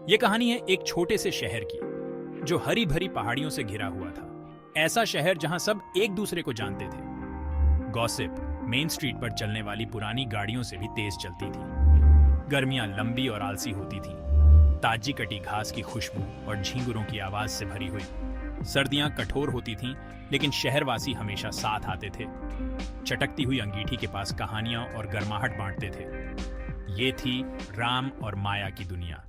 ये कहानी है एक छोटे से शहर की जो हरी भरी पहाड़ियों से घिरा हुआ था। ऐसा शहर जहां सब एक दूसरे को जानते थे। गॉसिप मेन स्ट्रीट पर चलने वाली पुरानी गाड़ियों से भी तेज चलती थी। गर्मियां लंबी और आलसी होती थीं। ताजी कटी घास की खुशबू और झींगुरों की आवाज से भरी हुई। सर्दियां कठोर होती थीं, लेकिन शहरवासी हमेशा साथ आते थे। चटकती हुई अंगीठी के पास कहानियां और गर्माहट बांटते थे। ये थी राम और माया की दुनिया।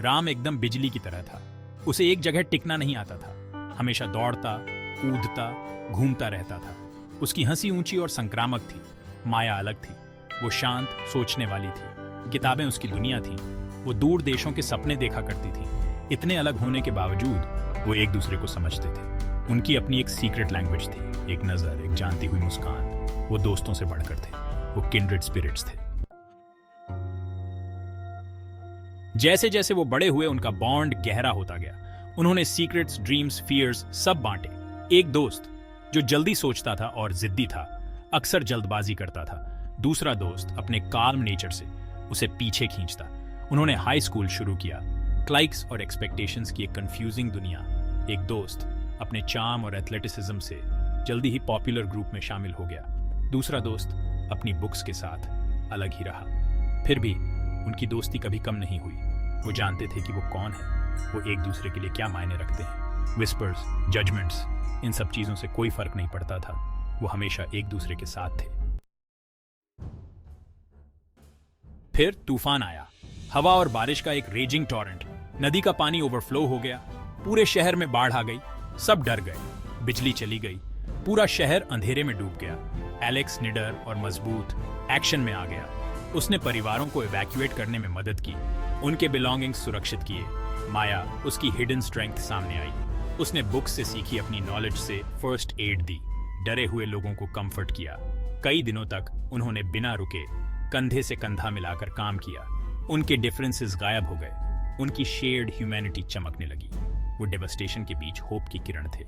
राम एकदम बिजली की तरह था। उसे एक जगह टिकना नहीं आता था। हमेशा दौड़ता, कूदता, घूमता रहता था। उसकी हंसी ऊंची और संक्रामक थी। माया अलग थी। वो शांत, सोचने वाली थी। किताबें उसकी दुनिया थी। वो दूर देशों के सपने देखा करती थी। इतने अलग होने के बावजूद वो एक दूसरे को समझते थे। उनकी अपनी एक सीक्रेट लैंग्वेज थी, एक नजर, एक जानती हुई मुस्कान। वो दोस्तों से बढ़कर थे। वो किंड्रेड स्पिरिट्स थे। जैसे जैसे वो बड़े हुए, उनका बॉन्ड गहरा होता गया। उन्होंने सीक्रेट्स, ड्रीम्स, फियर्स सब बांटे। एक दोस्त जो जल्दी सोचता था और जिद्दी था, अक्सर जल्दबाजी करता था। दूसरा दोस्त अपने काल्म नेचर से उसे पीछे खींचता। उन्होंने हाई स्कूल शुरू किया। क्लाइक्स और एक्सपेक्टेशंस की एक कंफ्यूजिंग दुनिया। एक दोस्त अपने चार्म और एथलेटिसिज्म से जल्दी ही पॉपुलर ग्रुप में शामिल हो गया। दूसरा दोस्त अपनी बुक्स के साथ अलग ही रहा। फिर भी उनकी दोस्ती कभी कम नहीं हुई। वो जानते थे कि वो कौन है, वो एक दूसरे के लिए क्या मायने रखते हैं। विस्पर्स, जजमेंट्स, इन सब चीजों से कोई फर्क नहीं पड़ता था। वो हमेशा एक दूसरे के साथ थे। फिर तूफान आया। हवा और बारिश का एक रेजिंग टॉरेंट। नदी का पानी ओवरफ्लो हो गया। पूरे शहर में बाढ़ आ गई। सब डर गए। बिजली चली गई। पूरा शहर अंधेरे में डूब गया। एलेक्स निडर और मजबूत एक्शन में आ गया। उसने परिवारों को इवैक्यूएट करने में मदद की, उनके बिलोंगिंग्स सुरक्षित किए। माया, उसकी हिडन स्ट्रेंथ सामने आई। उसने बुक्स से सीखी अपनी नॉलेज से फर्स्ट एड दी, डरे हुए लोगों को कंफर्ट किया। कई दिनों तक उन्होंने बिना रुके कंधे से कंधा मिलाकर काम किया। उनके डिफरेंसेस गायब हो गए। उनकी शेयर्ड ह्यूमैनिटी चमकने लगी। वो डेवस्टेशन के बीच होप की किरण थे।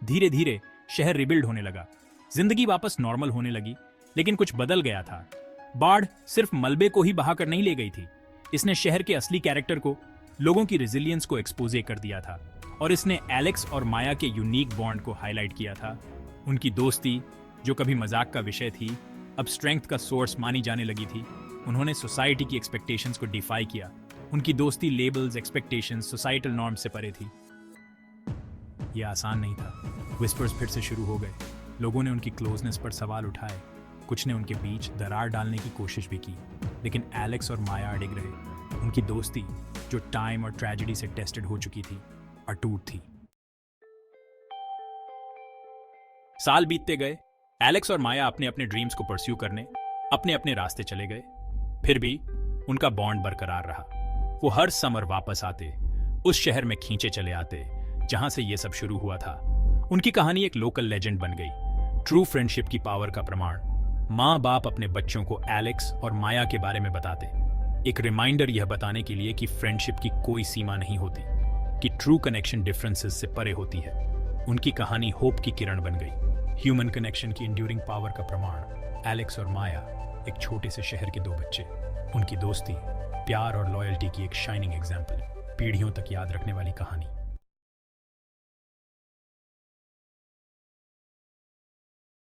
धीरे धीरे शहर रिबिल्ड होने लगा। जिंदगी वापस नॉर्मल होने लगी, लेकिन कुछ बदल गया था। बाढ़ सिर्फ मलबे को ही बहा कर नहीं ले गई थी। इसने शहर के असली कैरेक्टर को, लोगों की रेजिलियंस को एक्सपोजे कर दिया था। और इसने एलेक्स और माया के यूनिक बॉन्ड को हाईलाइट किया था। उनकी दोस्ती, जो कभी मजाक का विषय थी, अब स्ट्रेंथ का सोर्स मानी जाने लगी थी। उन्होंने सोसाइटी की एक्सपेक्टेशंस को डिफाई किया। उनकी दोस्ती लेबल्स, एक्सपेक्टेशंस, सोसाइटल नॉर्म से परे थी। यह आसान नहीं था। विस्पर्स फिर से शुरू हो गए। लोगों ने उनकी क्लोजनेस पर सवाल उठाए। कुछ ने उनके बीच दरार डालने की कोशिश भी की, लेकिन एलेक्स और माया अडिग रहे। उनकी दोस्ती, जो टाइम और ट्रेजेडी से टेस्टेड हो चुकी थी, अटूट थी। साल बीतते गए। एलेक्स और माया अपने अपने ड्रीम्स को परस्यू करने अपने अपने रास्ते चले गए। फिर भी उनका बॉन्ड बरकरार रहा। वो हर समर वापस आते, उस शहर में खींचे चले आते जहां से ये सब शुरू हुआ था। उनकी कहानी एक लोकल लेजेंड बन गई, ट्रू फ्रेंडशिप की पावर का प्रमाण। माँ बाप अपने बच्चों को एलेक्स और माया के बारे में बताते, एक रिमाइंडर यह बताने के लिए कि फ्रेंडशिप की कोई सीमा नहीं होती, कि ट्रू कनेक्शन डिफरेंसेस से परे होती है। उनकी कहानी होप की किरण बन गई, ह्यूमन कनेक्शन की इंड्यूरिंग पावर का प्रमाण। एलेक्स और माया, एक छोटे से शहर के दो बच्चे, उनकी दोस्ती, प्यार और लॉयल्टी की एक शाइनिंग एग्जाम्पल, पीढ़ियों तक याद रखने वाली कहानी।